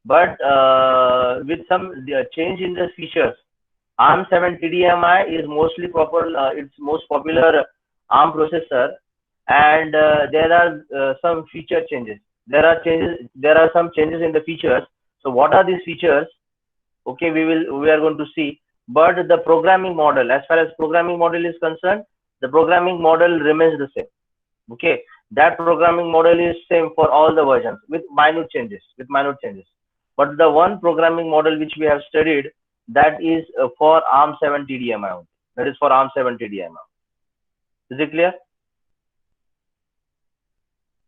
but with some change in the features. ARM7 TDMI is mostly proper. It's most popular ARM processor, and there are some feature changes. There are changes. There are some changes in the features. So what are these features? Okay, we are going to see. But the programming model, as far as programming model is concerned, the programming model remains the same. Okay, that programming model is same for all the versions with minute changes. But the one programming model which we have studied, that is for ARM7 TDMI only. That is for ARM7 TDMI. Is it clear?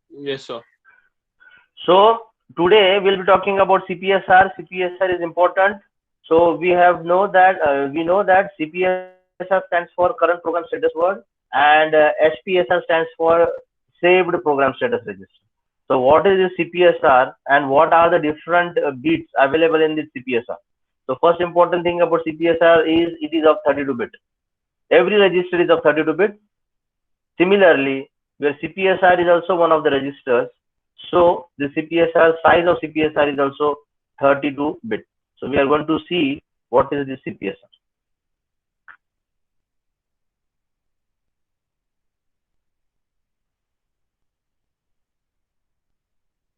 Yes, sir. So today we'll be talking about CPSR. CPSR is important. So we know that CPSR stands for current program status word, and SPSR stands for saved program status register. So what is the CPSR and what are the different bits available in this CPSR? So first important thing about CPSR is it is of 32-bit. Every register is of 32-bit. Similarly, where CPSR is also one of the registers, so the CPSR size of CPSR is also 32-bit. So we are going to see what is the CPSR.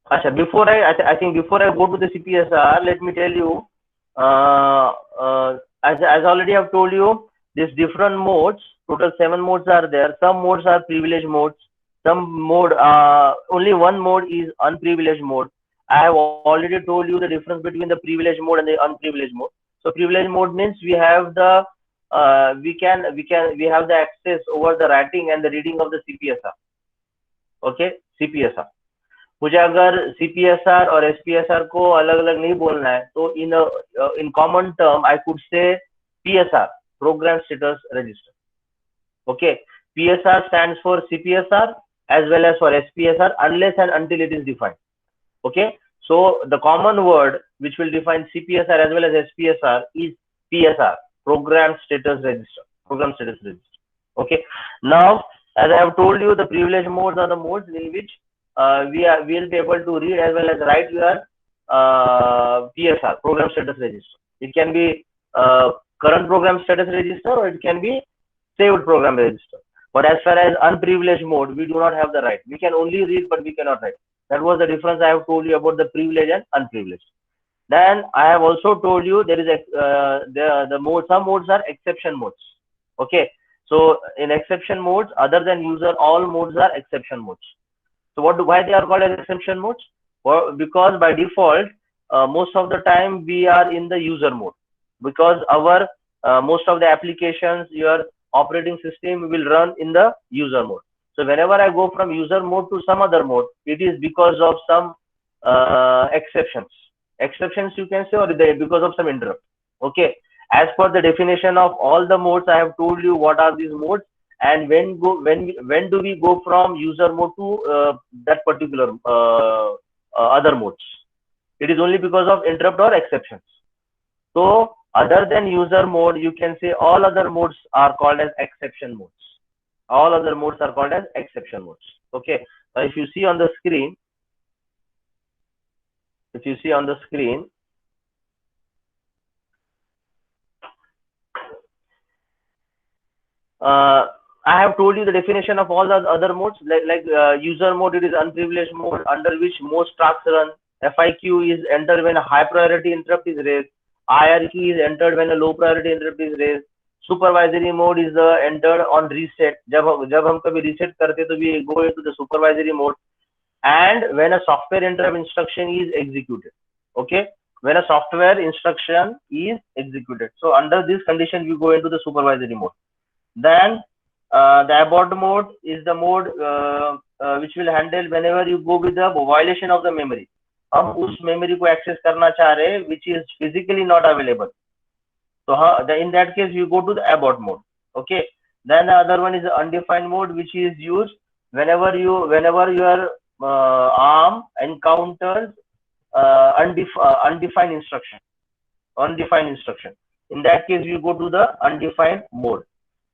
Asha, I think before I go to the CPSR, let me tell you, as already I've told you, these different modes, total 7 modes are there. Some modes are privileged modes. Some mode, only one mode is unprivileged mode. I have already told you the difference between the privileged mode and the unprivileged mode. So privileged mode means we have the we have the access over the writing and the reading of the CPSR. Okay, CPSR. मुझे अगर CPSR और SPSR को अलग अलग नहीं बोलना है तो in common term I could say PSR, program status register. Okay, PSR stands for CPSR as well as for SPSR unless and until it is defined. Okay, so the common word which will define CPSR as well as SPSR is PSR, program status register. Okay, now as I have told you, the privileged modes are the modes in which we'll be able to read as well as write your PSR, program status register. It can be current program status register or it can be saved program register. But as far as unprivileged mode, we do not have the right. We can only read, but we cannot write. That was the difference I have told you about the privileged and unprivileged. Then I have also told you there is the mode. Some modes are exception modes. Okay, so in exception modes, other than user, all modes are exception modes. So why they are called as exception modes? Well, because by default, most of the time we are in the user mode, because our most of the applications, your operating system will run in the user mode. So whenever I go from user mode to some other mode, it is because of some exceptions you can say, or because of some interrupt. Okay, as per the definition of all the modes, I have told you what are these modes and when do we go from user mode to that particular other modes. It is only because of interrupt or exceptions. So other than user mode, you can say all other modes are called as exception modes. All other modes are called as exception modes. Okay, so if you see on the screen, I have told you the definition of all the other modes. Like user mode, it is unprivileged mode under which most tasks run. FIQ is entered when a high priority interrupt is raised. IRQ is entered when a low priority interrupt is raised. Supervisory mode is entered on reset. जब हम कभी reset करते तो we go into the supervisory mode. And when a software interrupt instruction is executed. Okay, when a software instruction is executed. So under this condition, we go into the supervisory mode. Then the abort mode is the mode which will handle whenever you go with the violation of the memory. हम उस memory को access करना चाह रहे हैं which is physically not available. So in that case, you go to the abort mode. Okay. Then the other one is the undefined mode, which is used whenever your ARM encounters undefined instruction. In that case, you go to the undefined mode.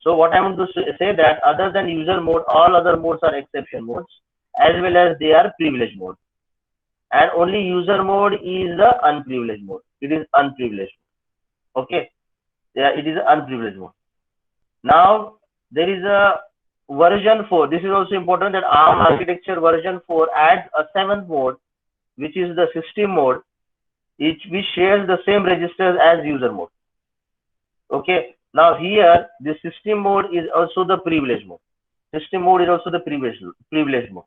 So what I want to say that other than user mode, all other modes are exception modes as well as they are privileged mode. and only user mode is the unprivileged mode. It is unprivileged. Okay, yeah, it is unprivileged mode. Now there is a version 4. This is also important that ARM architecture version 4 adds a 7th mode, which is the system mode, which shares the same registers as user mode. Okay, now here the system mode is also the privilege mode. System mode is also the privilege mode.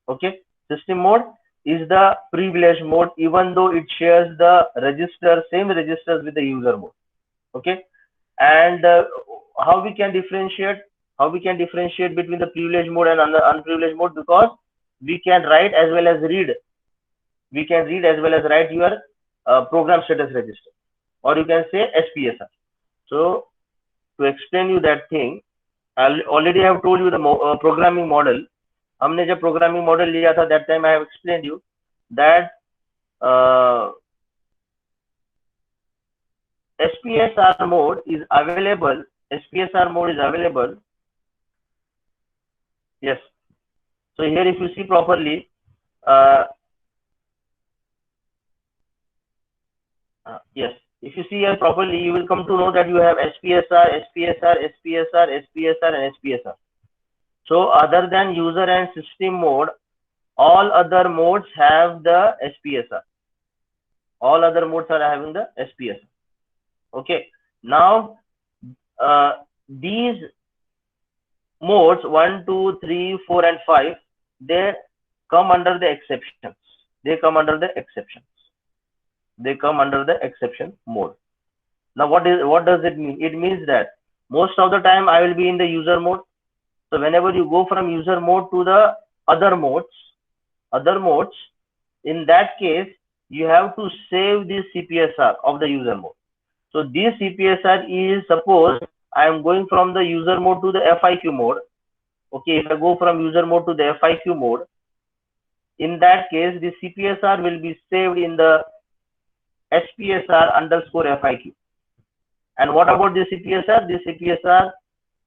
Okay, system mode is the privilege mode, even though it shares the same registers with the user mode. Okay, and how we can differentiate? How we can differentiate between the privilege mode and unprivileged mode? Because we can write as well as read. We can read as well as write your program status register, or you can say SPSR. So to explain you that thing, I already have told you the programming model. हमने जब programming model लिया था, that time I have explained you that SPSR mode is available. SPSR mode is available. Yes. So here, if you see properly, yes. If you see here properly, you will come to know that you have SPSR, SPSR, SPSR, SPSR, and SPSR. So other than user and system mode, all other modes have the SPSR. All other modes are having the SPSR. Okay. Now, these modes 1, 2, 3, 4, and 5, they come under the exceptions. They come under the exceptions. They come under the exception mode. Now, what does it mean? It means that most of the time I will be in the user mode. So whenever you go from user mode to the other modes, in that case, you have to save this CPSR of the user mode. So this CPSR is, suppose I am going from the user mode to the FIQ mode. Okay, if I go from user mode to the FIQ mode, in that case, the CPSR will be saved in the SPSR underscore FIQ. And what about the CPSR? The CPSR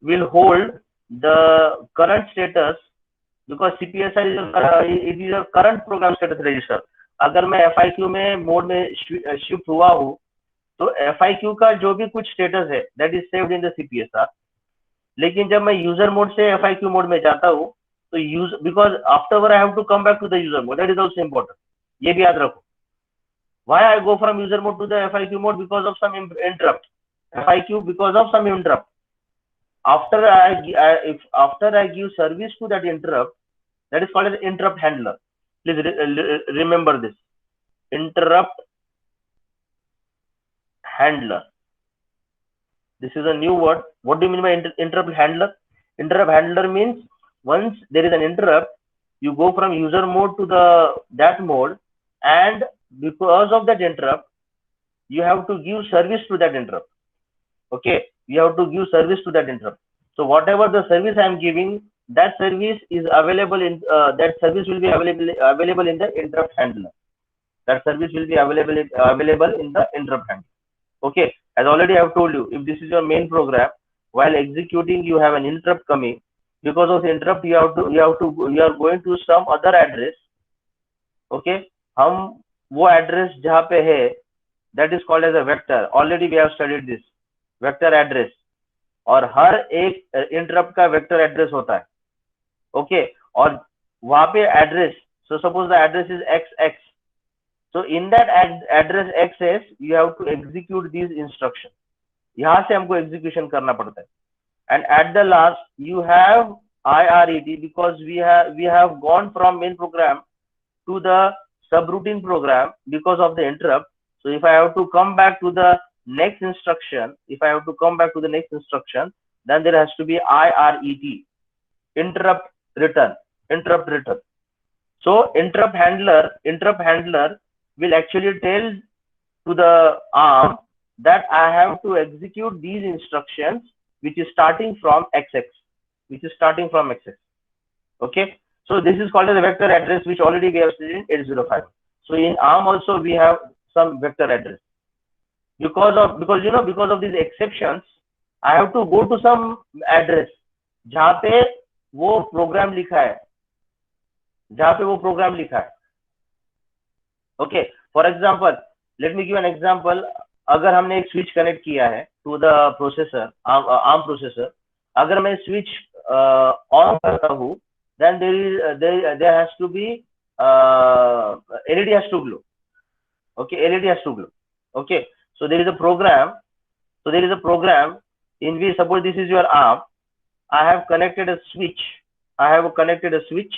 will hold the current status, because CPSR is a current program status register. अगर मैं FIQ में mode में shift हुआ हूँ, तो FIQ का जो भी कुछ स्टेटस है, that is saved in the CPSR. लेकिन जब मैं यूजर मोड से FIQ मोड में जाता हूँ, तो because afterward I have to come back to the user mode. That is also important. ये भी याद रखो. Why I go from user mode to the FIQ mode? Because of some interrupt. FIQ because of some interrupt. After I give service to that interrupt, that is called as interrupt handler. Please remember this. Interrupt handler. This is a new word. What do you mean by interrupt handler? Interrupt handler means once there is an interrupt, you go from user mode to that mode, and because of that interrupt, you have to give service to that interrupt. Okay, you have to give service to that interrupt. So whatever the service I am giving, that service is available in that service will be available in the interrupt handler. That service will be available in the interrupt handler. Okay, as already I have told you, if this is your main program, while executing you have an interrupt coming. Because of the interrupt, you are going to some other address. Okay, हम वो address जहाँ पे है, that is called as a vector. Already we have studied this vector address. और हर एक interrupt का vector address होता है. Okay, और वहाँ पे address. So suppose the address is XX. So in that address XS, you have to execute these instructions. यहाँ से हमको execution करना पड़ता है. And at the last, you have IRET, because we have gone from main program to the subroutine program because of the interrupt. So if I have to come back to the next instruction, then there has to be IRET, interrupt return. So interrupt handler will actually tell to the ARM that I have to execute these instructions, which is starting from XX. Okay, so this is called as a vector address, which already we have studied in 805. So in ARM also we have some vector address. Because of these exceptions, I have to go to some address जहाँ पे वो program लिखा है, okay, for example let me give an example. अगर हमने एक switch connect किया है to the processor, arm processor, अगर मैं स्विच ऑन करता हूँ, then there has to be LED has to glow. Okay, LED has to glow. Okay, so there is a program. So there is a program in which, suppose this is your arm, I have connected a switch. I have connected a switch.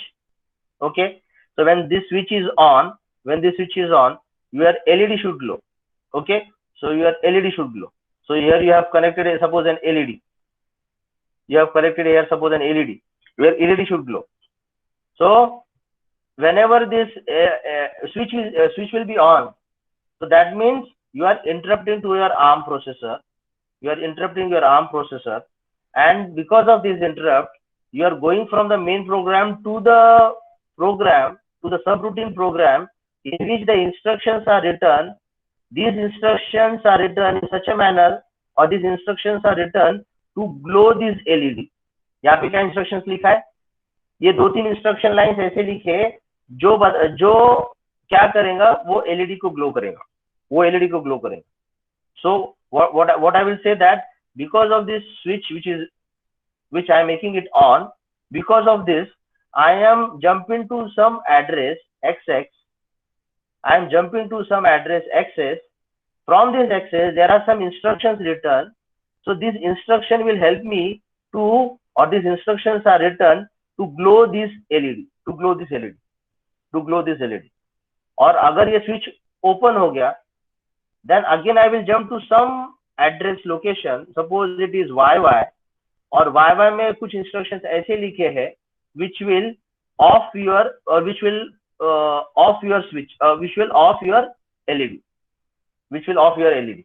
Okay, so when this switch is on, your LED should glow. Okay, so your LED should glow. So here you have connected suppose an LED. You have connected here suppose an LED. Your LED should glow. So whenever this switch will be on, so that means you are interrupting to your ARM processor. You are interrupting your ARM processor, and because of this interrupt, you are going from the main program to the subroutine program in which the instructions are written. These instructions are written in such a manner, or these instructions are written to glow this LED. यहाँ पे क्या instructions लिखा है? ये 2-3 instruction lines ऐसे लिखे जो क्या करेगा, वो LED को glow करेगा, वो LED को glow करेगा. So what I will say that because of this switch which I am making it on, because of this I am jumping to some address XX. I am jumping to some address XS. From this XS there are some instructions written. So this instruction will help me to, or these instructions are written to glow this LED, to glow this LED, to glow this LED. और अगर ये switch open हो गया, then again I will jump to some address location. Suppose it is YY, और YY में कुछ instructions ऐसे लिखे हैं which will off your, or which will off your switch, which will off your LED, which will off your LED.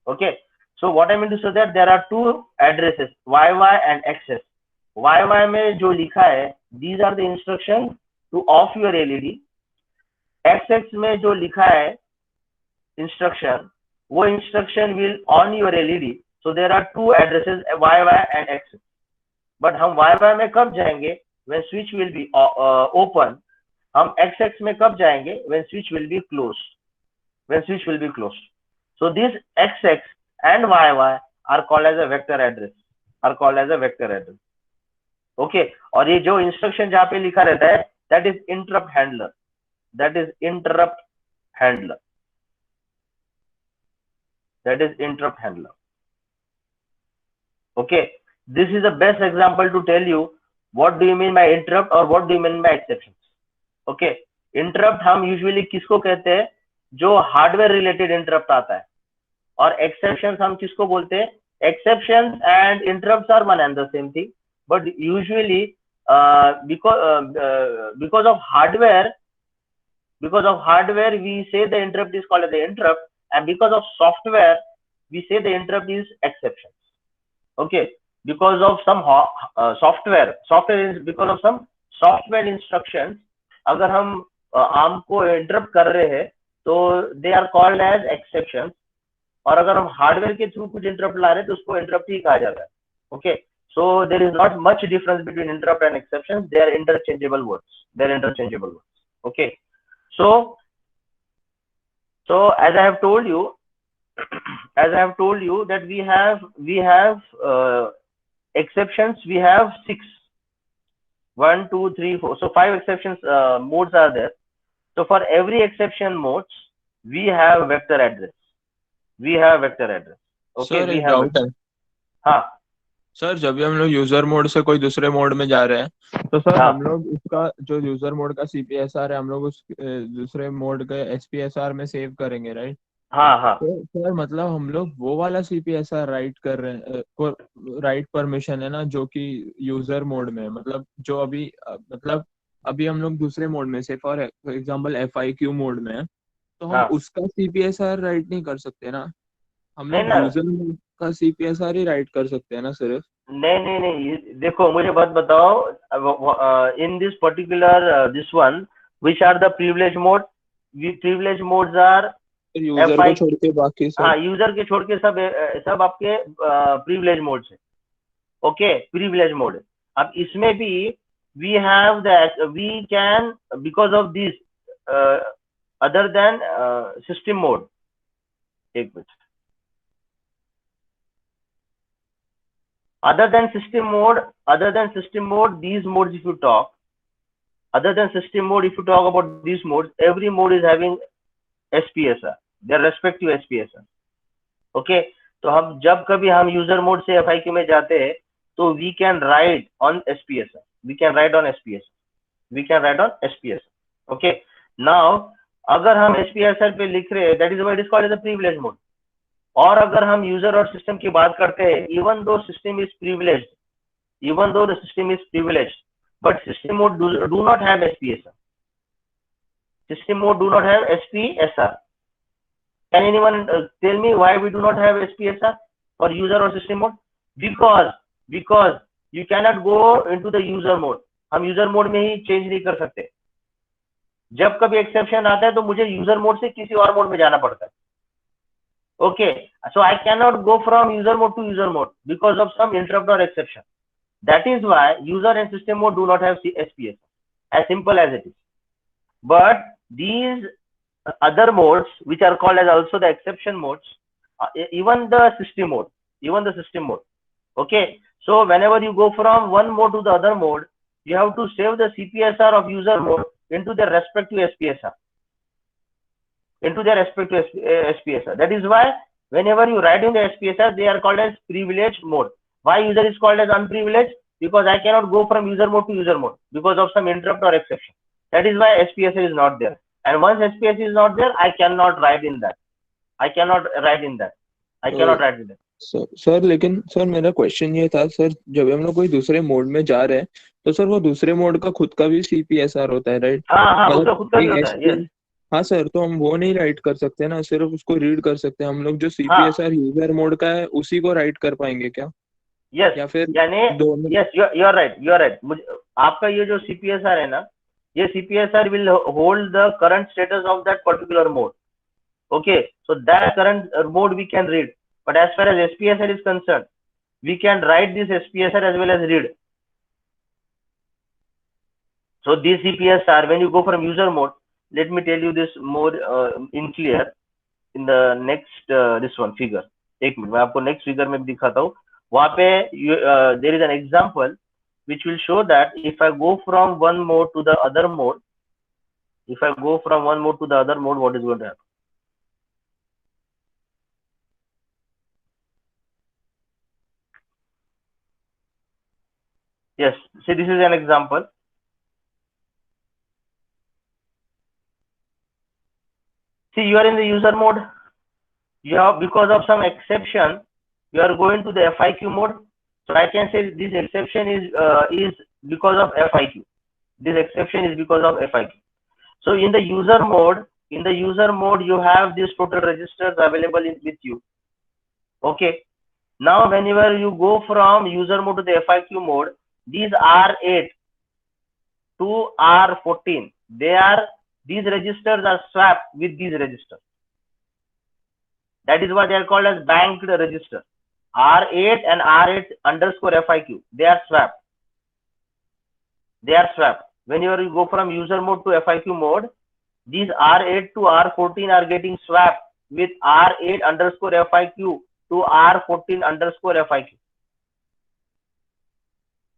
Okay, so what I mean to say that there are two addresses, YY and XS. YY में जो लिखा है, these are the instructions to off your LED. XX में जो लिखा है instruction, वो instruction will on your LED. So there are two addresses, YY and XS. But हम YY में कब जाएंगे? When switch will be open. हम XX में कब जाएंगे? When switch will be closed. When switch will be closed. So these XX and YY are called as a vector address. Are called as a vector address. Okay. और ये जो instruction जहाँ पे लिखा रहता है, that is interrupt handler. That is interrupt handler. That is interrupt handler. Okay. This is the best example to tell you what do you mean by interrupt or what do you mean by exceptions. Okay. Interrupt हम usually किसको कहते हैं? जो hardware related interrupt आता है. और exceptions हम किसको बोलते हैं? Exceptions and interrupts are one and the same thing, but usually because of hardware we say the interrupt is called as the interrupt, and because of software we say the interrupt is exceptions. Okay, because of some software is because of some software instructions. अगर हम ARM को interrupt कर रहे हैं तो they are called as exceptions, और अगर हम हार्डवेयर के थ्रू कुछ इंटरप्ट ला रहे हैं तो उसको इंटरप्ट ही कहा जाता है. Okay, so there is not much difference between interrupt and exceptions. They are interchangeable words. Okay, so as I have told you that we have exceptions. We have 6, 1, 2, 3, 4, so 5 exceptions modes are there. So for every exception modes we have vector address. Okay, sir एक doubt है. हाँ sir जब भी हम लोग user mode से कोई दूसरे मोड में जा रहे हैं तो सर हाँ. हम लोग उसका जो यूजर मोड का CPSR है हम लोग उस दूसरे मोड के SPSR में सेव करेंगे, राइट? हाँ. तो सर मतलब हम लोग वो वाला CPSR राइट कर रहे हैं, राइट परमिशन है ना, जो कि यूजर मोड में है. मतलब जो अभी मतलब अभी हम लोग दूसरे मोड में से फॉर एग्जांपल FIQ मोड में है तो हम उसका CPSR राइट नहीं कर सकते ना. हम लोग यूजर मोड का CPSR ही राइट कर सकते हैं ना सिर्फ. नहीं, देखो मुझे बात बताओ. In this particular this one, which are the privilege mode? Privilege modes are user को छोड़ के बाकी सब. हाँ, यूजर के छोड़ के सब आपके प्रिविलेज मोड से. Okay, privilege mode. अब इसमें भी we can, because of this other than system mode. एक minute. Other than system mode, these modes if you talk, other than system mode, if you talk about these modes, every mode is having SPSR, their respective SPSR. Okay, तो हम जब कभी हम user mode से FIQ में जाते हैं तो we can write on SPSR, we can write on SPSR. Okay, now अगर हम SPSR पे लिख रहे हैं, that is why it is called as a privilege mode. और अगर हम यूजर और सिस्टम की बात करते हैं, even though system is privileged, even though the system is privileged, but system mode do not have SPSR. System mode do not have SPSR. Can anyone tell me why we do not have SPSR for user or system mode? Because you cannot go into the user mode. हम user mode में ही change नहीं कर सकते. जब कभी exception आता है तो मुझे user mode से किसी और mode में जाना पड़ता है. Okay, so I cannot go from user mode to user mode because of some interrupt or exception. That is why user and system mode do not have SPSR. As simple as it is. But these other modes, which are called as also the exception modes, even the system mode. Okay, so whenever you go from one mode to the other mode, you have to save the CPSR of user mode into their respective SPSR. That is why whenever you write in the SPSR, they are called as privileged mode. Why user is called as unprivileged? Because I cannot go from user mode to user mode because of some interrupt or exception. That is why SPSR is not there. And once SPSR is not there, I cannot write in that. Sir लेकिन sir मेरा question ये था sir, जब हम लोग कोई दूसरे mode में जा रहे हैं तो सर वो दूसरे मोड का खुद का भी CPSR होता है, राइट? हाँ, खुद का भी होता है. Yes. हाँ सर, तो हम वो नहीं राइट कर सकते ना, सिर्फ उसको रीड कर सकते हैं हम लोग. जो CPSR यूजर मोड का है उसी को राइट कर पाएंगे क्या? Yes. या फिर yes, you are right. आपका ये जो CPSR है ना, ये CPSR will hold the current status of that particular mode. Okay, so that current mode we can read. But as far as SPSR is concerned, we can write this SPSR as well as read. So this CPSR, when you go from user mode, let me tell you this more in clear in the next this one figure. एक minute, मैं आपको next figure में दिखाता हूँ. वहाँ पे there is an example which will show that if I go from one mode to the other mode, what is going to happen? Yes, see, this is an example. See, you are in the user mode. You have, because of some exception, you are going to the FIQ mode. So I can say this exception is because of FIQ. This exception is because of FIQ. So in the user mode, you have these total registers available with you. Okay. Now, whenever you go from user mode to the FIQ mode, these R8 to R14, these registers are swapped with these registers. That is why they are called as banked registers. R8 and R8 underscore FIQ, they are swapped. Whenever you go from user mode to FIQ mode, these R8 to R14 are getting swapped with R8 underscore FIQ to R14 underscore FIQ.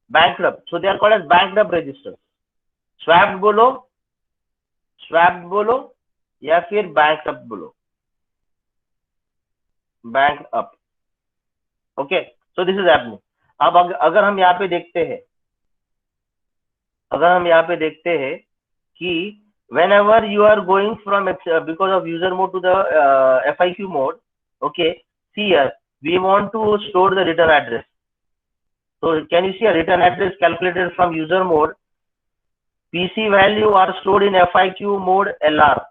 Banked up. So they are called as banked up registers. Swapped बोलो या फिर banked up बोलो. Banked up. Okay. So this is happening. अब अगर हम यहाँ पे देखते हैं, कि whenever you are going from because of user mode to the FIQ mode, okay, see here, we want to store the return address. So can you see a return address calculated from user mode? PC value are stored in FIQ mode LR.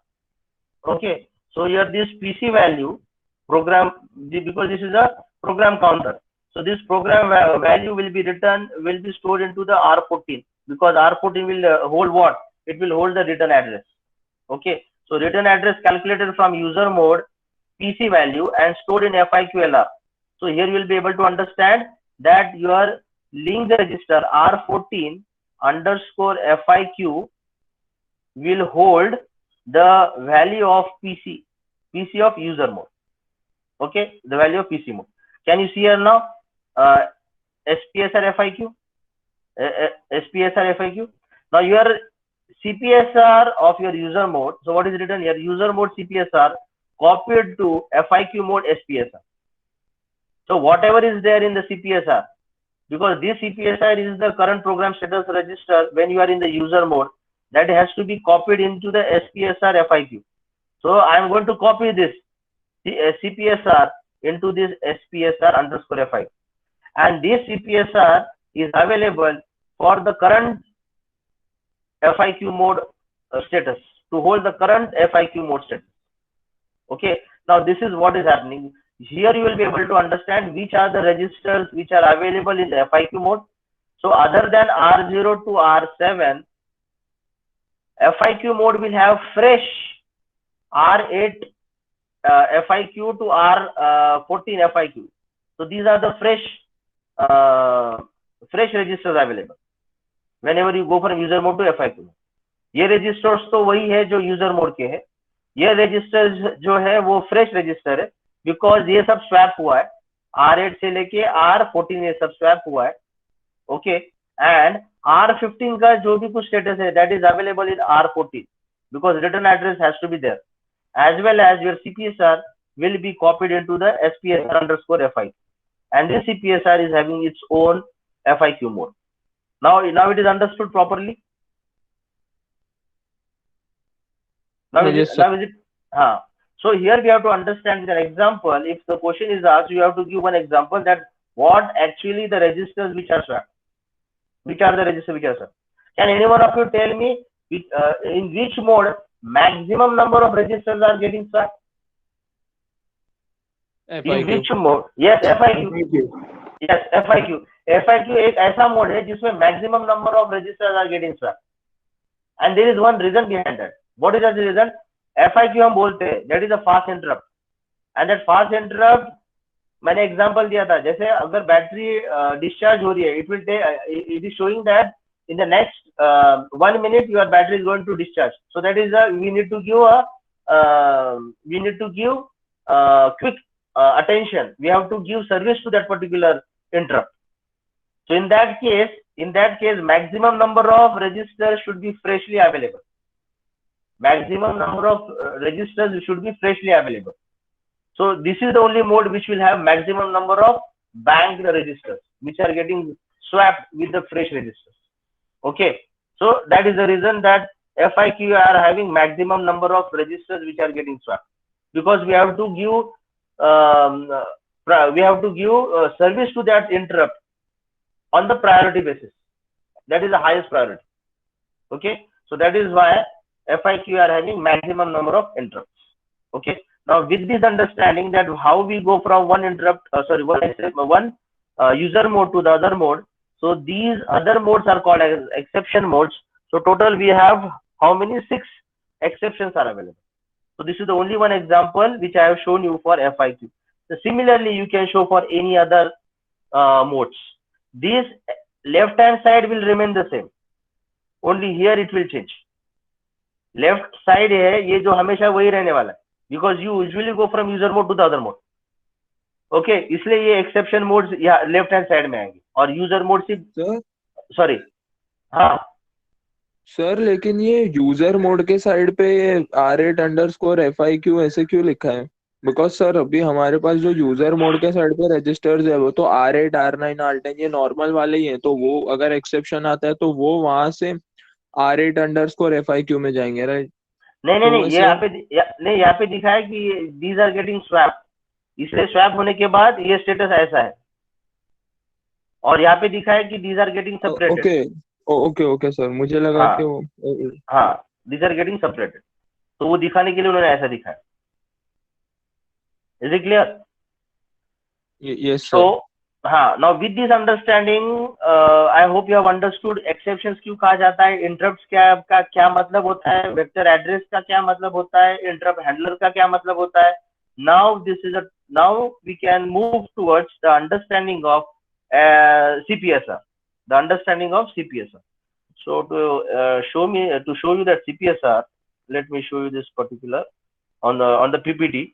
Okay, so here this PC value program, because this is a program counter, so this program value will be stored into the R14, because R14 will hold what? It will hold the return address. Okay, so return address calculated from user mode, PC value, and stored in FIQ LR. So here you will be able to understand that your linked register R14 underscore FIQ will hold the value of PC of user mode. Okay, the value of PC mode. Can you see here now? SPSR FIQ, SPSR FIQ. Now your CPSR of your user mode. So what is written here? User mode CPSR copied to FIQ mode SPSR. So whatever is there in the CPSR, because this CPSR is the current program status register when you are in the user mode, that has to be copied into the SPSR FIQ. So I am going to copy this CPSR into this SPSR underscore FIQ. And this CPSR is available for the current FIQ mode status, to hold the current FIQ mode status. Okay, now this is what is happening. Here you will be able to understand which are the registers which are available in the FIQ mode. So other than R0 to R7, FIQ mode will have fresh R8 FIQ to R14 FIQ. So these are the fresh registers available whenever you go from user mode to FIQ. ये registers तो वही है जो user mode के है, ये registers जो है वो फ्रेश रजिस्टर है, बिकॉज ये सब स्वैप हुआ है, R8 से लेके R14 ये सब स्वैप हुआ है. ओके, एंड R15 का जो भी कुछ स्टेटस है that is available in R14 because return address has to be there, as well as your CPSR will be copied into the SPSR underscore FIQ, and this CPSR is having its own FIQ mode. Now it is understood properly. Now is it? So here we have to understand an example. If the question is asked, you have to give one example that what actually the registers which are swapped. Which are the registers which are swapped? Can any one of you tell me in which mode maximum number of registers are getting swapped? FIQ. In which mode? Yes, FIQ. Yes, FIQ. FIQ एक ऐसा mode है जिसमें maximum number of registers are getting swapped. And there is one reason behind that. What is that reason? FIQ हम बोलते हैं, that is a fast interrupt. And that fast interrupt मैंने example दिया था, जैसे अगर बैटरी डिस्चार्ज हो रही है, it is showing that in the next 1 minute your battery is going to discharge. So that is we need to give quick attention. We have to give service to that particular interrupt. So in that case, maximum number of registers should be freshly available. Maximum number of registers should be freshly available. So this is the only mode which will have maximum number of banked registers which are getting swapped with the fresh registers. Okay, so that is the reason that FIQ are having maximum number of registers which are getting swapped, because we have to give service to that interrupt on the priority basis. That is the highest priority. Okay, so that is why FIQ are having maximum number of interrupts. Okay, now with this understanding that how we go from one user mode to the other mode, so these other modes are called as exception modes. So total we have how many? 6 exceptions are available. So this is the only one example which I have shown you for FIQ. So similarly, you can show for any other modes. This left hand side will remain the same, only here it will change. Left side है ये जो हमेशा वही रहने वाला है, because you usually go from user mode to the other mode. Okay, इसलिए ये exception modes यहाँ लेफ्ट हैंड साइड में आएंगे और यूजर मोड सिर्फ सॉरी हाँ सर, लेकिन ये यूजर मोड के साइड पे ये R8 अंडरस्कोर FIQ ऐसे क्यों लिखा है? बिकॉज सर अभी हमारे पास जो यूजर मोड के साइड पे रजिस्टर्स है वो तो R8 R9 R10 ये नॉर्मल वाले ही हैं, तो वो अगर एक्सेप्शन आता है तो वो वहां से R8 अंडरस्कोर FIQ में जाएंगे, राइट? नहीं ये यहाँ पे दिखा है कि these are getting swapped, इसलिए स्वैप होने के बाद ये स्टेटस ऐसा है, और यहाँ पे दिखा है कि these are getting separated. Okay sir, मुझे लगा कि वो these are getting separated, तो वो दिखाने के लिए उन्होंने ऐसा दिखाया. Is it clear? Yes sir. So now with this understanding I hope you have understood exceptions क्यों कहा जाता है, interrupts का क्या मतलब होता है, vector address का क्या मतलब होता है, interrupt handler का क्या मतलब होता है. Now we can move towards the understanding of CPSR. The understanding of CPSR. So to show you that CPSR, let me show you this particular on the PPT.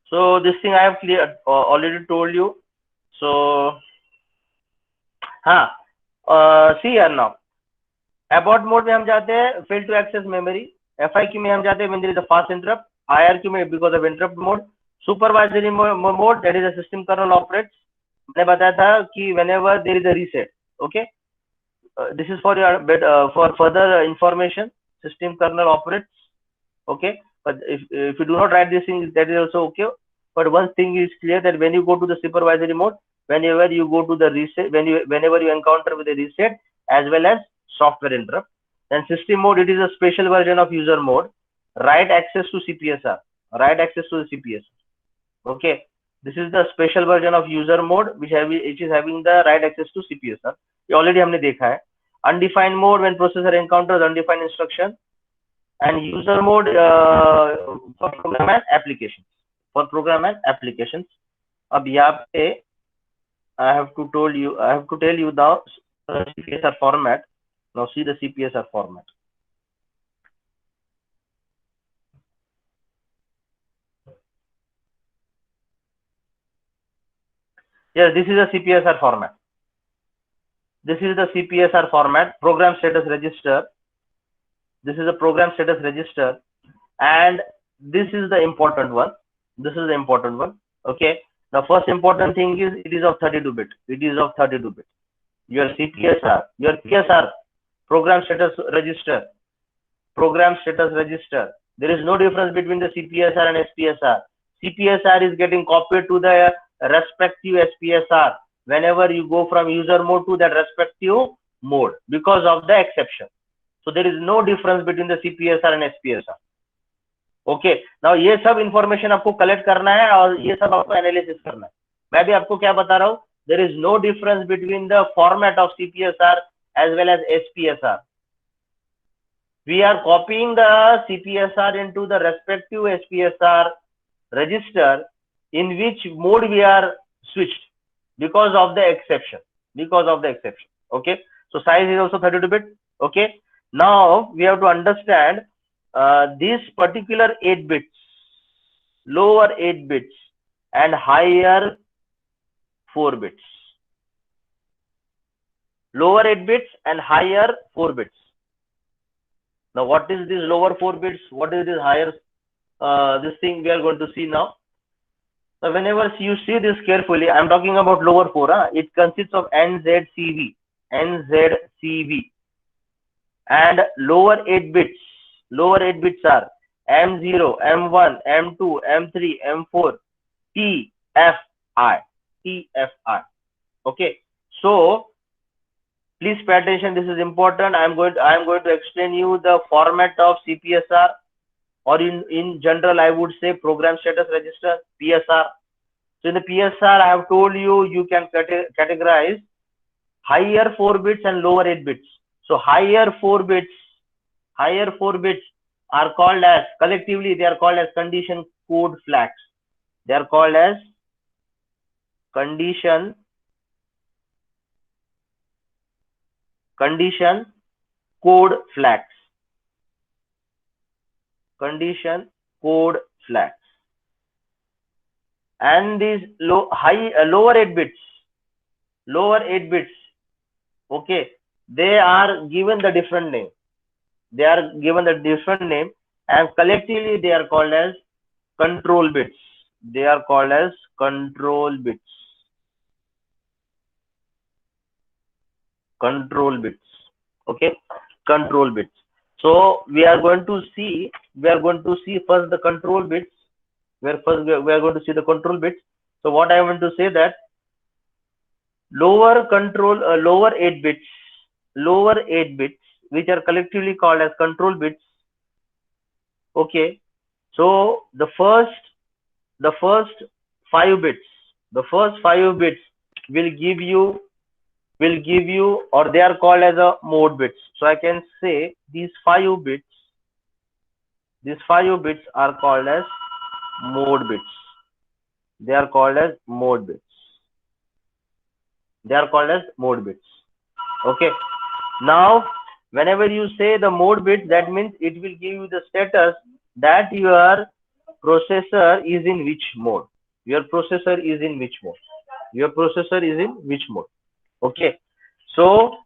So this thing I have already told you. So, see here now. Abort mode में हम जाते हैं fail to access memory. FIQ में हम जाते हैं when there is a fast interrupt. IRQ में because of interrupt mode. Supervisory mode, that is a system kernel operates. मैंने बताया था कि whenever there is a reset. Okay. This is for your for further information. System kernel operates. Okay. But if you do not write this thing, that is also okay. But one thing is clear that when you go to the supervisory mode, whenever you go to the reset, whenever you encounter with a reset as well as software interrupt, then system mode, it is a special version of user mode. Write access to CPSR. Write access to the CPSR. Okay. This is the special version of user mode which is having the write access to CPSR. ये already हमने देखा है. Undefined mode when processor encounters undefined instruction. And user mode for program and applications. For program and applications. अब यहाँ पे I have to tell you the CPSR format. Now see the CPSR format. Yes, this is a CPSR format. This is the CPSR format. Program status register. This is a program status register, and this is the important one. This is the important one. Okay. The first important thing is it is of 32-bit. It is of 32-bit. Your CPSR, your PSR, program status register. Program status register. There is no difference between the CPSR and SPSR. CPSR is getting copied to the respective SPSR whenever you go from user mode to that respective mode because of the exception. So there is no difference between the CPSR and SPSR. Okay. Now ये सब information आपको collect करना है और ये सब आपको analysis करना है. मैं भी आपको क्या बता रहा हूँ? There is no difference between the format of CPSR as well as SPSR. We are copying the CPSR into the respective SPSR register in which mode we are switched because of the exception. Because of the exception. Okay. So size is also 32-bit. Okay. Now we have to understand these particular 8 bits, lower 8 bits and higher 4 bits. Lower 8 bits and higher 4 bits. Now what is this lower 4 bits? What is this higher? This thing we are going to see now. So whenever you see this carefully, I am talking about lower 4. It consists of NZCV. NZCV. And lower 8 bits are M0, M1, M2, M3, M4, TFI. Okay. So please pay attention. This is important. I am going to explain you the format of CPSR, or in general I would say program status register, PSR. So in the PSR I have told you can categorize higher 4 bits and lower 8 bits. So higher 4 bits are called as, collectively they are called as condition code flags. They are called as condition code flags. Condition code flags. And these lower 8 bits, okay, they are given the different name. And collectively they are called as control bits. Okay, control bits. So we are going to see first the control bits. We are going to see the control bits. So what I want to say that lower 8 bits, which are collectively called as control bits. Okay. So the first 5 bits, The first 5 bits will give you or they are called as a mode bits. So I can say these 5 bits are called as mode bits. They are called as mode bits. They are called as mode bits. Okay. Now, whenever you say the mode bits, that means it will give you the status that your processor is in which mode. Your processor is in which mode. Your processor is in which mode. Okay. So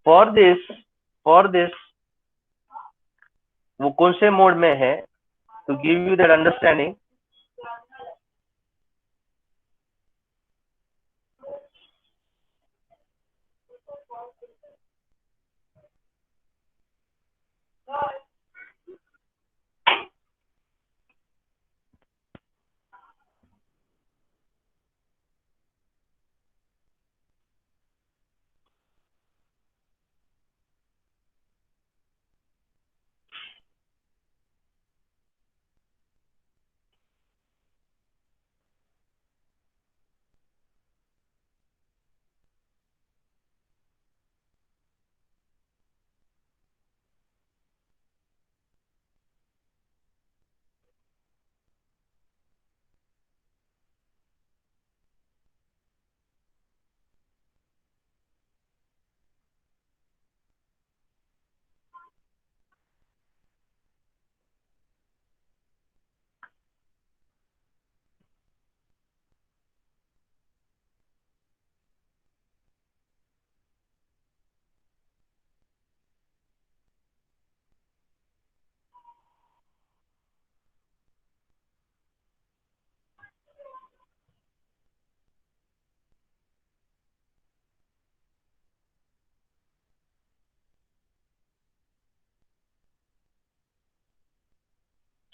for this वो कौन से mode में है, to give you that understanding,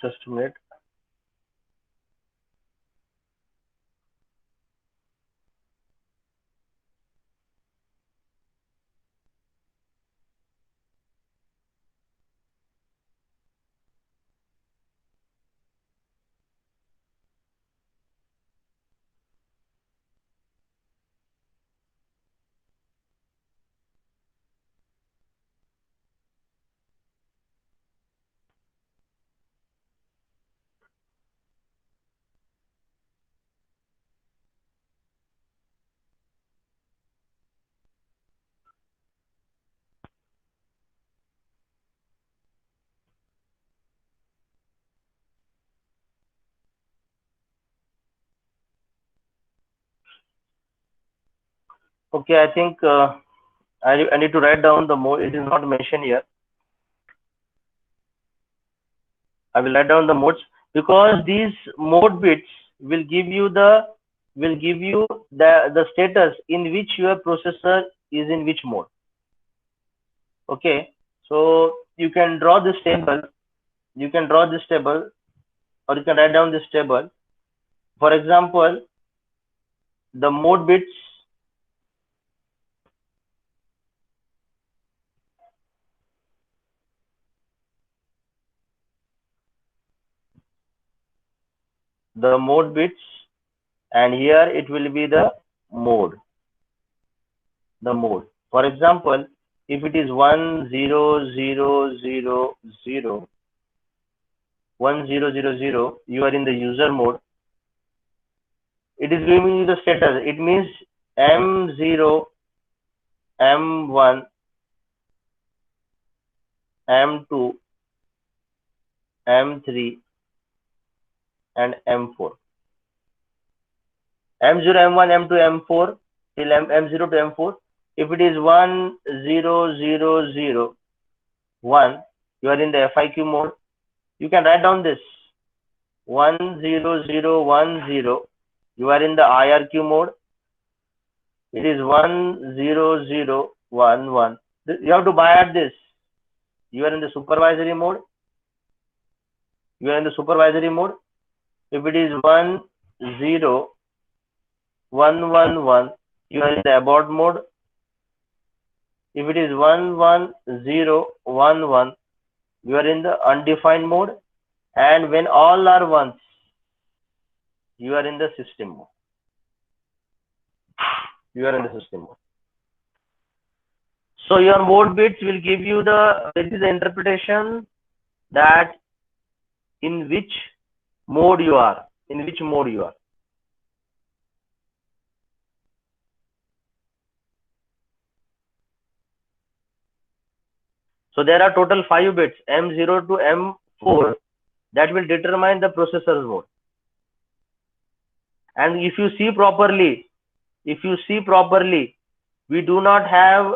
just a minute. Okay, I think I need to write down the mode. It is not mentioned here. I will write down the modes because these mode bits will give you the status in which your processor is in which mode. Okay, so you can draw this table. You can draw this table, or you can write down this table. For example, the mode bits and here it will be the mode. For example, if it is 10000 1000, you are in the user mode. It is giving you the status. It means M0, M1, M2, M3, and M4. M0, M1, M2, M4 till M0 to M4. If it is 10001, you are in the FIQ mode. You can write down this 10010. You are in the IRQ mode. It is 10011. You have to buy at this. You are in the supervisory mode. If it is 10111, you are in the abort mode. If it is 11011, you are in the undefined mode. And when all are ones, you are in the system mode. You are in the system mode. So your mode bits will give you this is the interpretation that in which mode you are, in which mode you are. So there are total 5 bits, M0 to M4, that will determine the processor's mode. And if you see properly, we do not have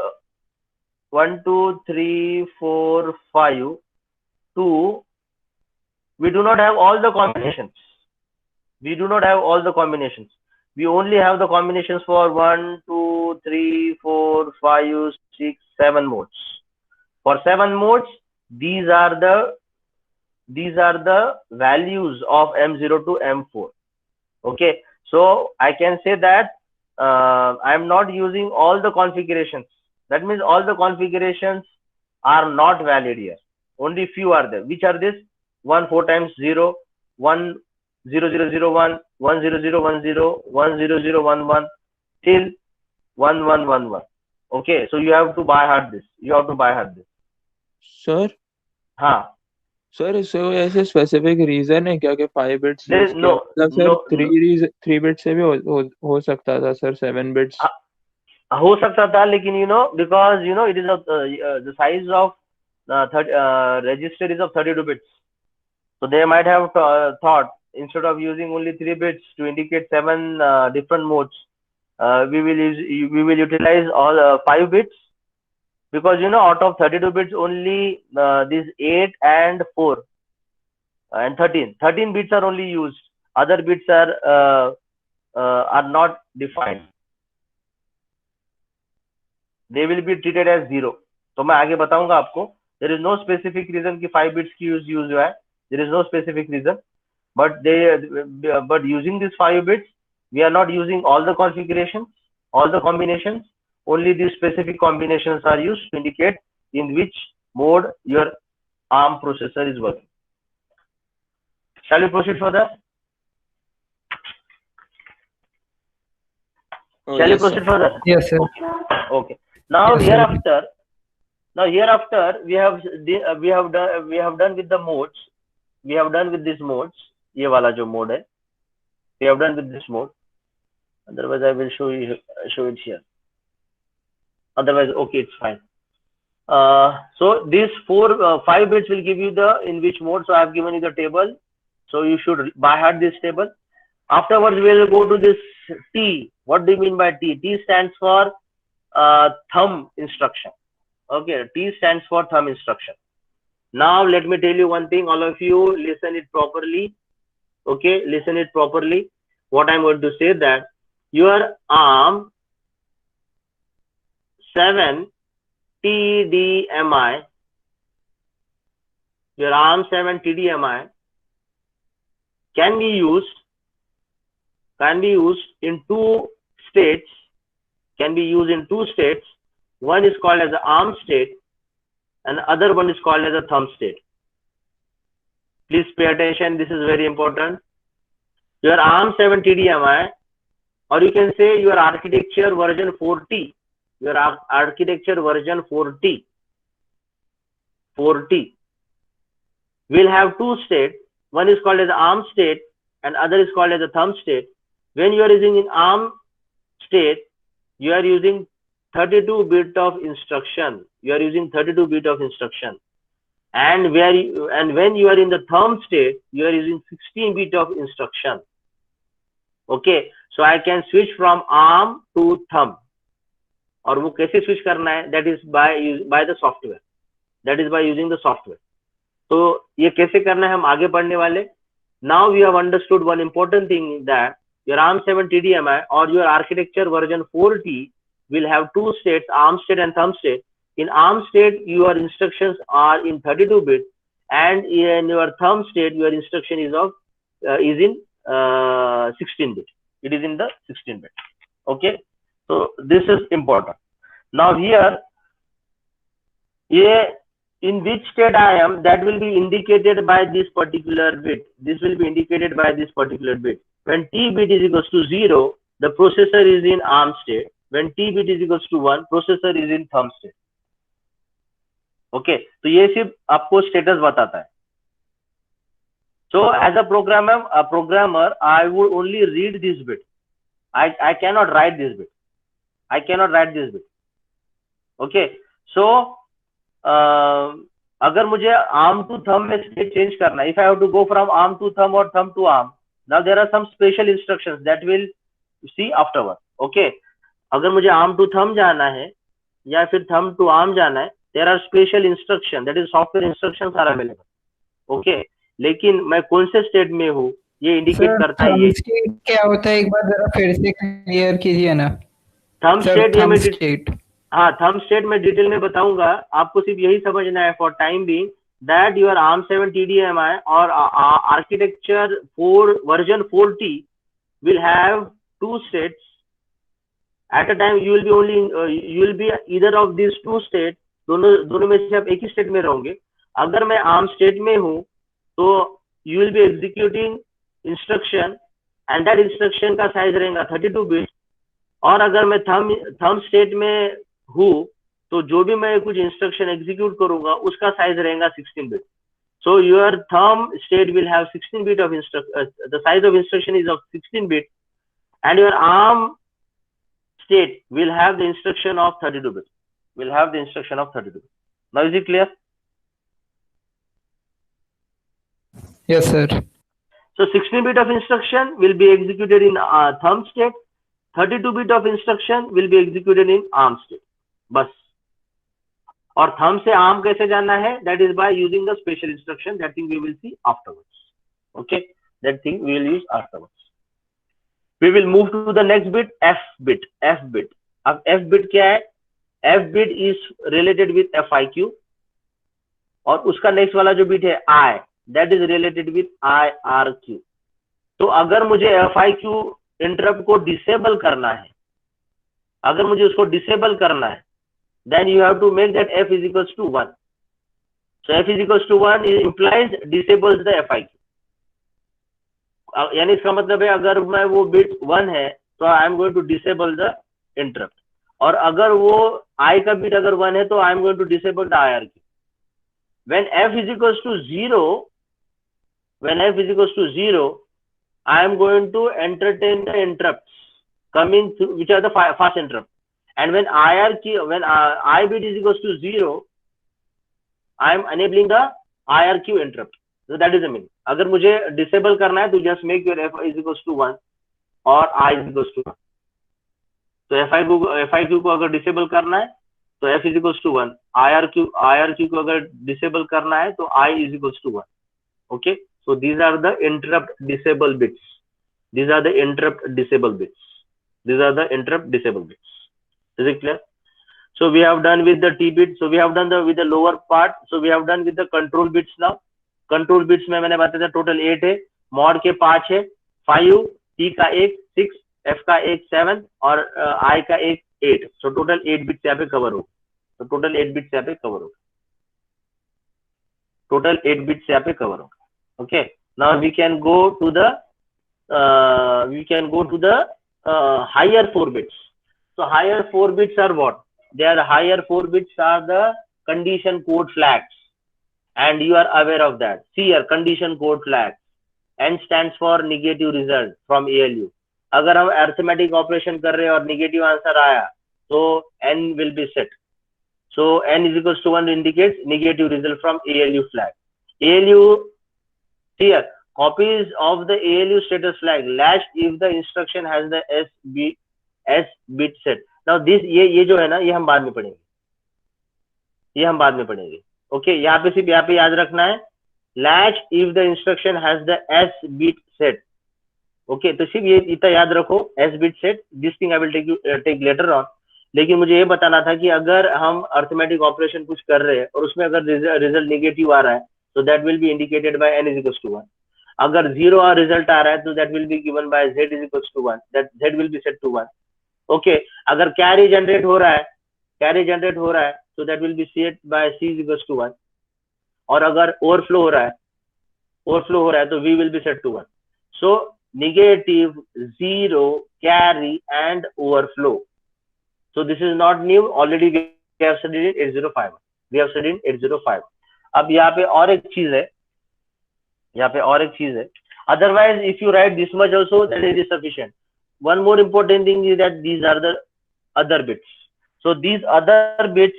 1, 2, 3, 4, 5, 2. We do not have all the combinations. We only have the combinations for 1, 2, 3, 4, 5, 6, 7 modes. For 7 modes, these are the values of M0 to M4. Okay, so I can say that I am not using all the configurations. That means all the configurations are not valid here. Only few are there. Which are this? 1 4 times 0, 1 0 0 0 1, 1 0 0 1 0, 1 0 0 1 1 till 1 1 1 1. Okay, so you have to by heart this. Sir, हाँ. Sir so ऐसे specific reason है क्या कि 5 bits use किया, मतलब sir 3 bits से भी हो सकता था सर, 7 बिट्स हो सकता था, लेकिन because it is the size of register is of 32 bits, so they might have thought instead of using only 3 bits to indicate 7 different modes, we will utilize all 5 bits, because out of 32 bits only these 8 and 4 and 13 bits are only used. Other bits are not defined. They will be treated as 0. तो मैं आगे बताऊंगा आपको. There is no specific reason कि 5 bits की use हुआ है. There is no specific reason, but using these 5 bits, we are not using all the configurations, all the combinations. Only these specific combinations are used to indicate in which mode your ARM processor is working. Shall we proceed further? Shall we proceed further? Yes, sir. Okay. Now hereafter we have done with the modes. We have done with these modes. ये वाला जो mode है, we have done with this mode. Otherwise, I will show it here. Otherwise, okay, it's fine. So these 5 bits will give you the in which mode. So I have given you the table. So you should by heart this table. Afterwards, we will go to this T. What do you mean by T? T stands for thumb instruction. Okay, T stands for thumb instruction. Now let me tell you one thing. All of you listen it properly. Okay, listen it properly. What I'm going to say that your ARM 7 TDMI, your ARM 7 TDMI can be used in 2 states. One is called as the ARM state and the other one is called as a thumb state. Please pay attention, this is very important. Your ARM 7 TDMI, or you can say your architecture version 4T, will have 2 states. One is called as the ARM state and other is called as the thumb state. When you are using in ARM state, you are using 32-bit of instruction. And when you are in the thumb state, you are using 16-bit of instruction. Okay, so I can switch from ARM to thumb. और वो कैसे switch करना है? That is by the software. That is by using the software. तो ये कैसे करना है हम आगे पढ़ने वाले. Now we have understood one important thing, that your ARM 7 TDMI or your architecture version 4T will have 2 states, ARM state and thumb state. In ARM state, your instructions are in 32-bit, and in your thumb state, your instruction is in 16-bit. It is in the 16-bit. Okay, so this is important. Now here, in which state I am, that will be indicated by this particular bit. When T bit is equals to 0, the processor is in ARM state. when t bit is equals to 1, processor is in thumb state. Okay तो ये सिर्फ आपको status बताता है. So as a programmer, I would only read this bit. I cannot write this bit. I cannot write this bit. Okay. So अगर मुझे arm to thumb में state change करना है, if I have to go from arm to thumb or thumb to arm, now there are some special instructions that will see afterward. Okay. अगर मुझे arm to thumb जाना है या फिर thumb to arm जाना है, there are special instruction, that is software instructions are available. Okay. लेकिन मैं कौन से स्टेट में हूँ ये इंडिकेट करता है. ये क्या होता है एक बार जरा फिर से क्लियर कीजिए ना. थंब स्टेट, हाँ थंब स्टेट में डिटेल में बताऊंगा. आपको सिर्फ यही समझना है for time being that your ARM7 TDMI और architecture 4 version 4T will have 2 states at a time. You will be either of these 2 states. दोनों में से आप एक ही स्टेट में रहोगे. अगर मैं ARM स्टेट में हूँ तो you will be executing instruction and that instruction का साइज रहेगा 32 बिट. और अगर मैं थंब स्टेट में हूँ तो जो भी मैं कुछ इंस्ट्रक्शन एग्जीक्यूट करूंगा उसका साइज रहेगा 16 bit. So your thumb state will have 16 bit of the size of instruction is of 16 bit and your ARM state will have the instruction of 32 bit. Will have the instruction of 32 bit. Now is it clear? Yes sir. So 16 bit of instruction will be executed in thumb state. 32 bit of instruction will be executed in ARM state. बस. और thumb से ARM कैसे जाना है? That is by using the special instruction. That thing we will see afterwards. Okay, that thing we will use afterwards. We will move to the next bit, F bit. F bit. अब F bit क्या है? F bit is related with FIQ. और उसका next वाला जो bit है I, that is related with IRQ. तो अगर मुझे FIQ इंटरप्ट को डिसेबल करना है, अगर मुझे उसको डिसेबल करना है, then you have to make that F is equals to 1. So F is equals to 1 implies disables the FIQ. यानी इसका मतलब है अगर मैं वो बिट 1 है तो I am going to disable the interrupt. और अगर वो I का बिट अगर 1 है तो I am going to disable the IRQ. When F is equals to 0, I am going to entertain the interrupts coming through, which are the fast interrupt. And when I bit is equals to 0, I am enabling the IRQ interrupt. So that is the meaning. अगर मुझे disable करना है तो just make your F is equals to 1 और I is equals to 1. तो FIQ को अगर disable करना है तो F is equals to 1. IRQ को अगर disable करना है तो I is equals to 1. Okay. So these are the interrupt disable bits. These are the interrupt disable bits. These are the interrupt disable bits. Is it clear? So we have done with the T bit. So we have done with the lower part. So we have done with the control bits now. Control bits में मैंने बताया था total 8 है, mod के 5 है, 5, T का 1 6, F का 1 7 और I का 1 8. So total 8 bits यहाँ पे cover हो. तो total 8 bits यहाँ पे cover हो. Total 8 bits यहाँ पे cover हो. Okay. Now we can go to the higher 4 bits. So higher 4 bits are what? Their higher 4 bits are the condition code flags, and you are aware of that. See here, condition code flags. N stands for negative result from ALU. अगर हम arithmetic operation कर रहे हैं और negative answer आया, तो N will be set. So N is equals to 1 indicates negative result from ALU flag. ALU here, copies of the ALU status flag latched if the instruction has the S bit set. Now this ये जो है ना, ये हम बाद में पढ़ेंगे. Okay, यहाँ पे सिर्फ यहाँ पे याद रखना है latch if the instruction has the S bit set. Okay, तो सिर्फ ये इतना याद रखो, S bit set. This thing I will take later on. लेकिन मुझे ये बताना था कि अगर हम अर्थमेटिक ऑपरेशन कुछ कर रहे हैं और उसमें अगर रिजल्ट नेगेटिव आ रहा है तो that will B indicated by n is equals to 1. अगर 0 और रिजल्ट आ रहा है तो that will be given by z is equals to 1. That z will be set to 1. Okay, अगर कैरी जनरेट हो रहा है तो that will be set by c is equals to 1. और अगर ओवरफ्लो हो रहा है तो v will be set to 1. So negative, 0, carry and overflow, So this is not new, already we have studied it 8051. We have studied 8051. अब यहाँ पे और एक चीज है, यहाँ पे और एक चीज है. Otherwise, if you write this much also, that is sufficient. One more important thing is that these are the other bits. So these other bits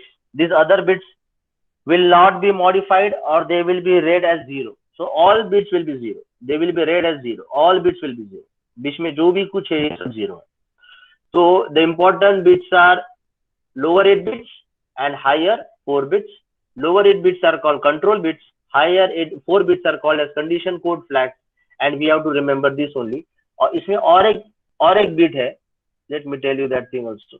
will not be modified, or they will be read as 0. So all bits will be 0. They will be read as 0. All bits will be 0. बीच में जो भी कुछ है ये सब 0 है. So the important bits are lower 8 bits and higher 4 bits. Lower 8 bits are called control bits. Higher 4 bits are called as condition code flags. And we have to remember this only. और इसमें और एक bit है. Let me tell you that thing also.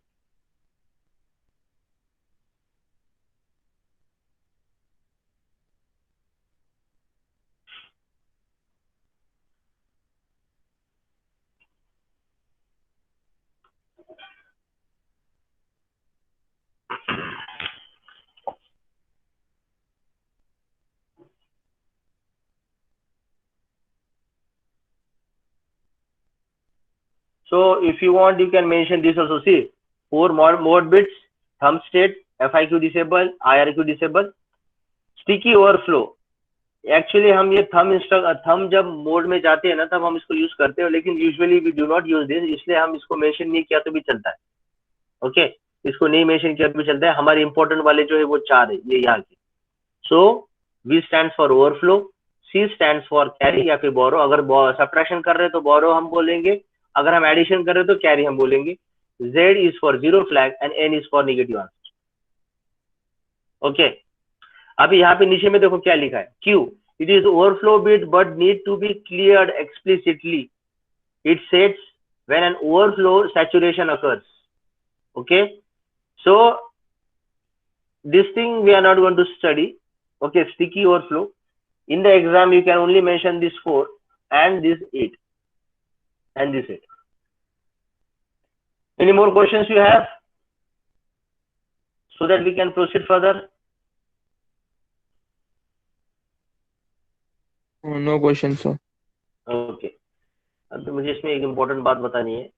So if you want, you can mention this also. See, 4 mode bits, thumb state, FIQ disable, IRQ disable, sticky overflow. Actually हम ये थम जब mode में जाते हैं ना, तब हम इसको यूज करते हैं, लेकिन usually we do not use this, इसलिए हम इसको मेंशन नहीं किया तो भी चलता है. ओके, इसको नहीं मेंशन किया तो भी चलता है. हमारे इंपॉर्टेंट वाले जो है वो 4 है, ये यहाँ के. सो V stands for overflow, C stands for carry या फिर बोरो. अगर सब्ट्रैक्शन कर रहे हैं तो बोरो हम बोलेंगे, अगर हम एडिशन कर रहे हैं तो कैरी हम बोलेंगे. Z is for zero flag and N is for negative answer. Okay, अभी यहाँ पे नीचे में देखो क्या लिखा है. Q, it is overflow bit but need to be cleared explicitly. It sets when an overflow saturation occurs. Okay, so this thing we are not going to study. Okay, sticky overflow. In the exam you can only mention this 4 and this 8 and this 8. Any more questions you have, so that we can proceed further? No question, sir. Okay. अब तो मुझे इसमें एक important बात बतानी है.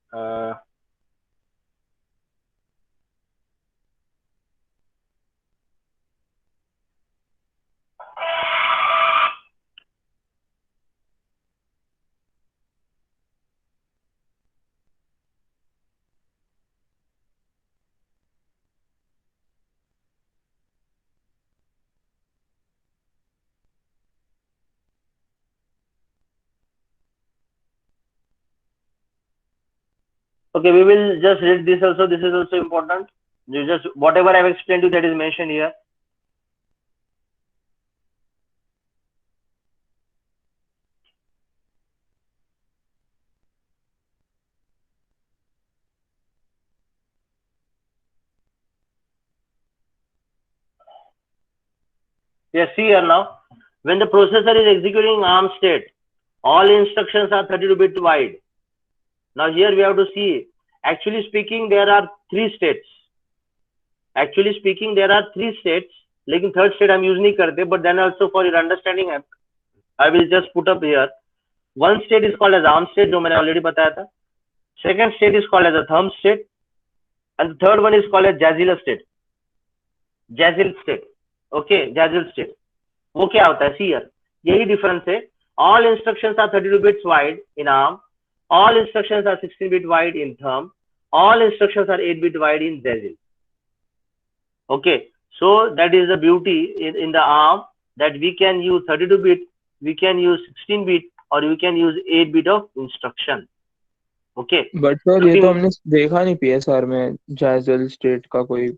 Okay, we will just read this also. This is also important. You just whatever I have explained to you, that is mentioned here. Yes, see here now. When the processor is executing ARM state, all instructions are 32 bit wide. Now here we have to see. Actually speaking, there are 3 states. Actually speaking, there are 3 states. लेकिन third state हम use नहीं करते. But then also for your understanding, I will just put up here. One state is called as ARM state, जो मैंने already बताया था. Second state is called as a thumb state, and the third one is called as Jazil state. Jazil state. Okay, Jazil state. वो क्या होता है? See here. यही difference है. All instructions are 32 bits wide in ARM. All instructions are 16 bit wide in thumb. All instructions are 8 bit wide in Jazil. Okay, so that is the beauty in the ARM, that we can use 32 bit, we can use 16 bit, or we can use 8 bit of instruction. Okay. But sir, ये तो हमने देखा नहीं PSR में Jazil state का कोई.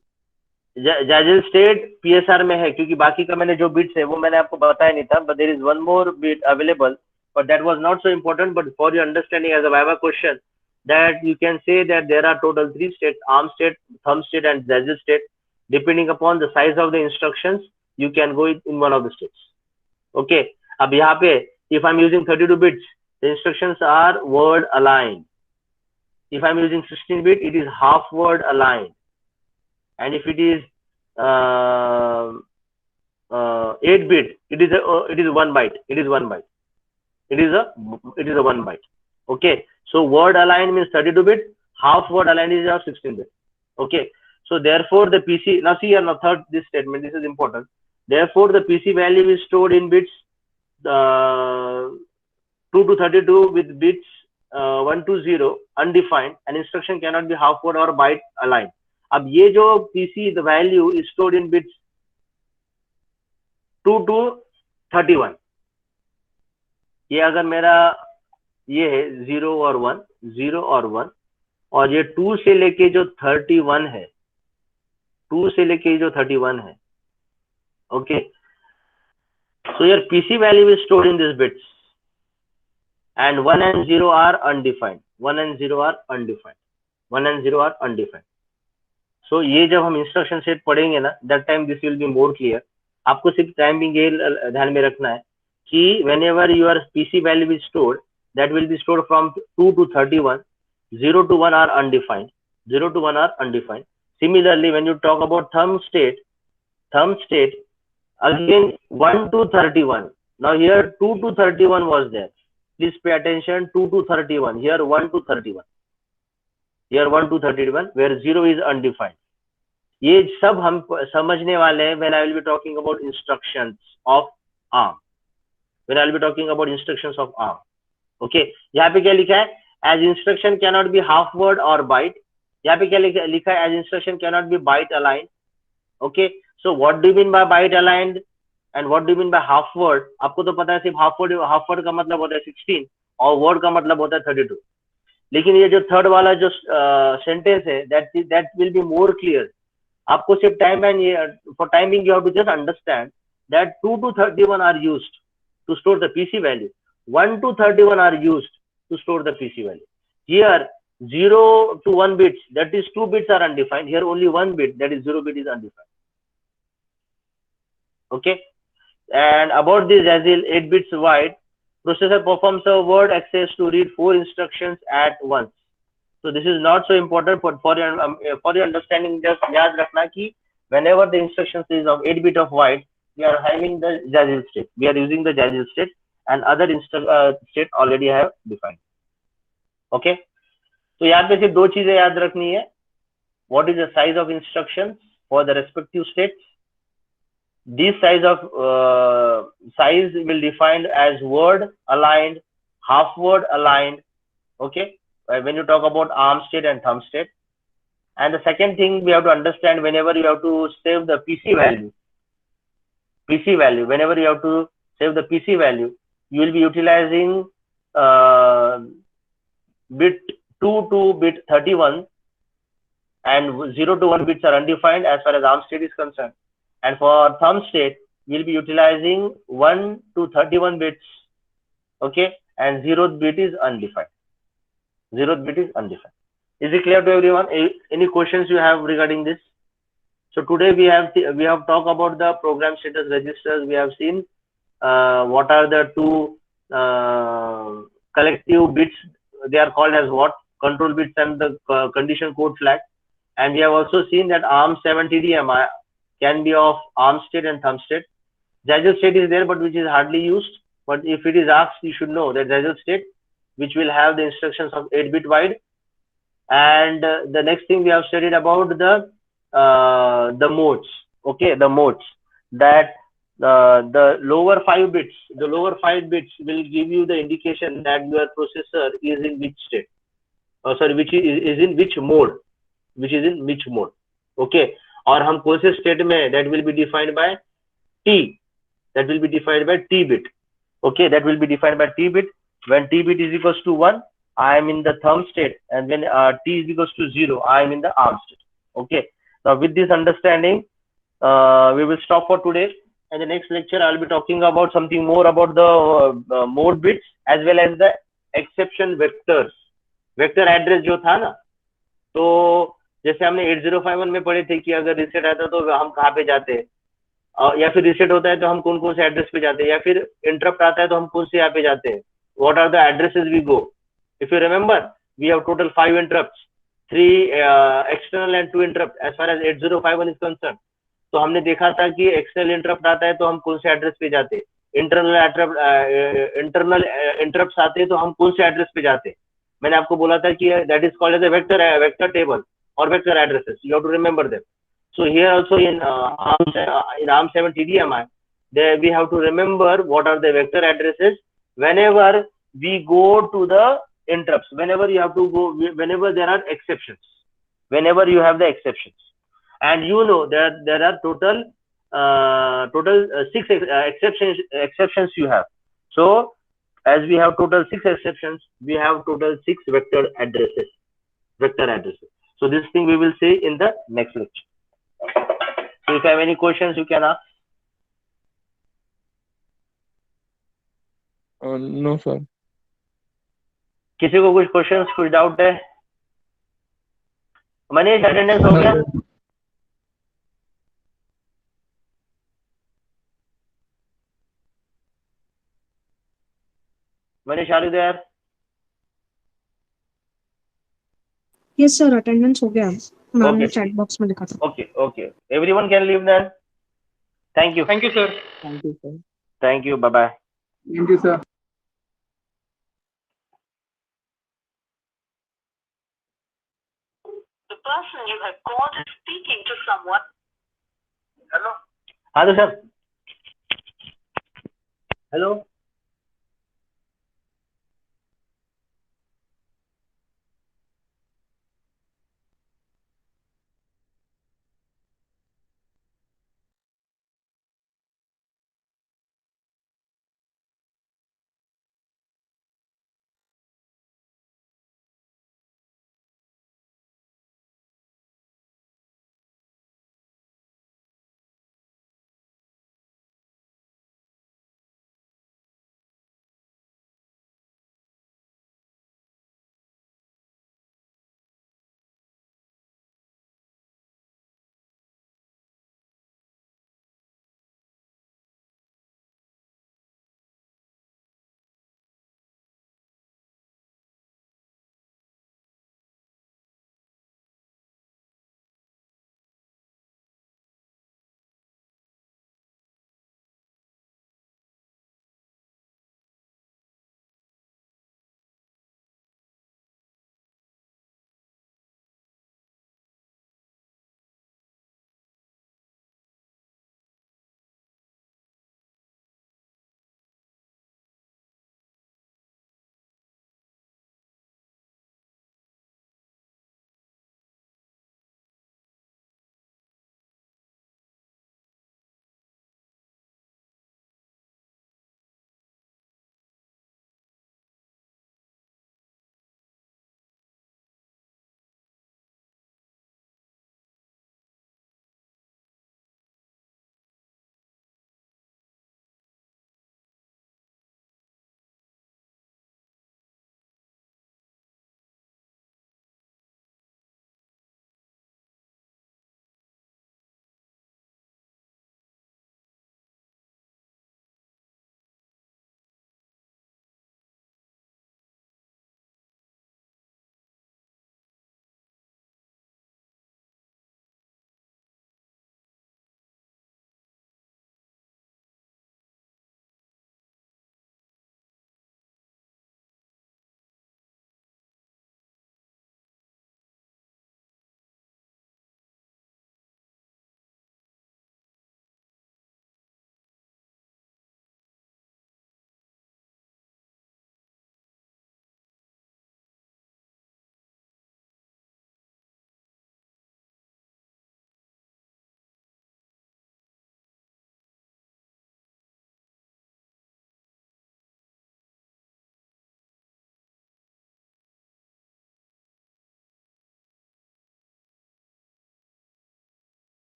Jazil state PSR में है, क्योंकि बाकी का मैंने जो बिट्स है वो मैंने आपको बताया नहीं था. But there is one more bit available, but that was not so important. But for your understanding as a Viva question, that you can say that there are total 3 states: ARM state, thumb state, and Jazil state. Depending upon the size of the instructions, you can go in one of the states. Okay. अब यहाँ पे, if I'm using 32 bits, the instructions are word aligned. If I'm using 16 bit, it is half word aligned. And if it is 8 bit, it is 1 byte. It is 1 byte. It is a 1 byte. Okay. So word aligned means 32 bit. Half word aligned is 16 bit. Okay, so therefore the PC, now see here, now third, this statement, this is important. Therefore the PC value is stored in bits 2 to 32 with bits 1 to 0 undefined, and instruction cannot be half word or byte aligned. अब ये जो PC, the value is stored in bits 2 to 31, ये अगर मेरा ये है 0 और 1, 0 और 1, और ये 2 से लेके जो 31 है, 2 से लेके जो 31 है, okay, so your PC value is stored in these bits and 1 and 0 are undefined, 1 and 0 are undefined, 1 and 0 are undefined. So ये जब हम इंस्ट्रक्शन सेट पढ़ेंगे ना, that time this will be more clear. आपको सिर्फ टाइमिंग ये ध्यान में रखना है कि whenever your PC value is stored, that will be stored from 2 to 31, 0 to 1 are undefined, 0 to 1 are undefined. Similarly, when you talk about thumb state, again 1 to 31. Now here 2 to 31 was there. Please pay attention, 2 to 31. Here 1 to 31. Here 1 to 31, where 0 is undefined. ये सब हम समझने वाले हैं when I will be talking about instructions of ARM. When I will be talking about instructions of ARM. Okay, यहाँ पे क्या लिखा है? As instruction cannot be half word or byte. यहाँ पे क्या लिखा है? As instruction cannot be byte aligned. Okay, so what do you mean by byte aligned and what do you mean by half word? आपको तो पता है सिर्फ half word का मतलब होता है 16 और word का मतलब होता है 32. लेकिन ये जो थर्ड वाला जो सेंटेंस है, that will be more clear. आपको सिर्फ टाइम एंड ये for timing you have to just understand that 2 to 31 are used to store the PC value. 1 to 31 are used to store the PC value. Here 0 to 1 bits, that is 2 bits are undefined. Here only 1 bit, that is 0 bit is undefined. Okay, and about this ASIL 8 bits wide, processor performs a word access to read 4 instructions at once. So this is not so important for your understanding. Just याद रखना कि whenever the instruction is of 8 bit of wide, we are having the JASIL state. We are using the JASIL state, and other state already have defined. Okay. तो यहाँ पे सिर्फ दो चीजें याद रखनी है. What is the size of instructions for the respective states? This size will defined as word aligned, half word aligned. Okay. When you talk about arm state and thumb state. And the second thing we have to understand, whenever you have to save the PC value, whenever you have to save the PC value, you will be utilizing bit 2 to bit 31, and 0 to 1 bits are undefined as far as arm state is concerned. And for thumb state, we will be utilizing 1 to 31 bits, okay, and 0th bit is undefined. 0th bit is undefined. Is it clear to everyone? Any questions you have regarding this? So today we have talked about the program status registers. We have seen what are the two collective bits. They are called as what? Control bits and the condition code flag. And we have also seen that ARM7TDM can be of arm state and thumb state. JASIL state is there, but which is hardly used. But if it is asked, you should know that JASIL state, which will have the instructions of 8 bit wide. And the next thing we have studied about the modes. Okay, the modes, that the lower 5 bits will give you the indication that your processor is in which state. Which is in which mode, okay. और हम कौन से state में, that will be defined by T, bit, okay, that will be defined by T bit. When T bit is equals to 1, I am in the thumb state, and when T is equals to 0, I am in the arm state. Okay, now with this understanding, we will stop for today. And the next lecture, I will be talking about something more about the mode bits as well as the exception vectors. Vector address जो था ना, तो जैसे हमने 8051 में पढ़े थे कि अगर रीसेट आता तो हम कहाँ पे जाते हैं, या फिर रीसेट होता है तो हम कौन कौन से एड्रेस पे जाते हैं, या फिर इंटरप्ट आता है तो हम कौन से यहाँ पे जाते हैं, what are the addresses we go. If you remember, we have total 5 interrupts, 3 external and 2 interrupt as far as 8051 is concern. तो हमने देखा था कि एक्सटर्नल इंटरप्ट आता है तो हम कौन से एड्रेस पे जाते हैं, इंटरनल इंटरप्ट आते हैं तो हम कौन से एड्रेस पे जाते हैं. मैंने आपको बोला था कि that is called as a vector table. or vector addresses. You have to remember them. So here also in ARM7 TDMI, there we have to remember what are the vector addresses whenever we go to the interrupts. Whenever you have to go, whenever there are exceptions, whenever you have the exceptions, and you know there are total 6 exceptions you have. So as we have total 6 exceptions, we have total 6 vector addresses. So this thing we will see in the next lecture. So if you have any questions, you can ask. No sir. किसी को कुछ questions, कुछ doubt है? Manish, attendance हो गया? Manish, are you there? Yes sir, attendance हो गया. Ma'am ने Okay. chat box में लिखा था. Okay. Everyone can leave then. Thank you. Thank you sir. Thank you sir. Thank you. Bye bye. Thank you, sir. The person you have called is speaking to someone. Hello? Hello, sir. Hello.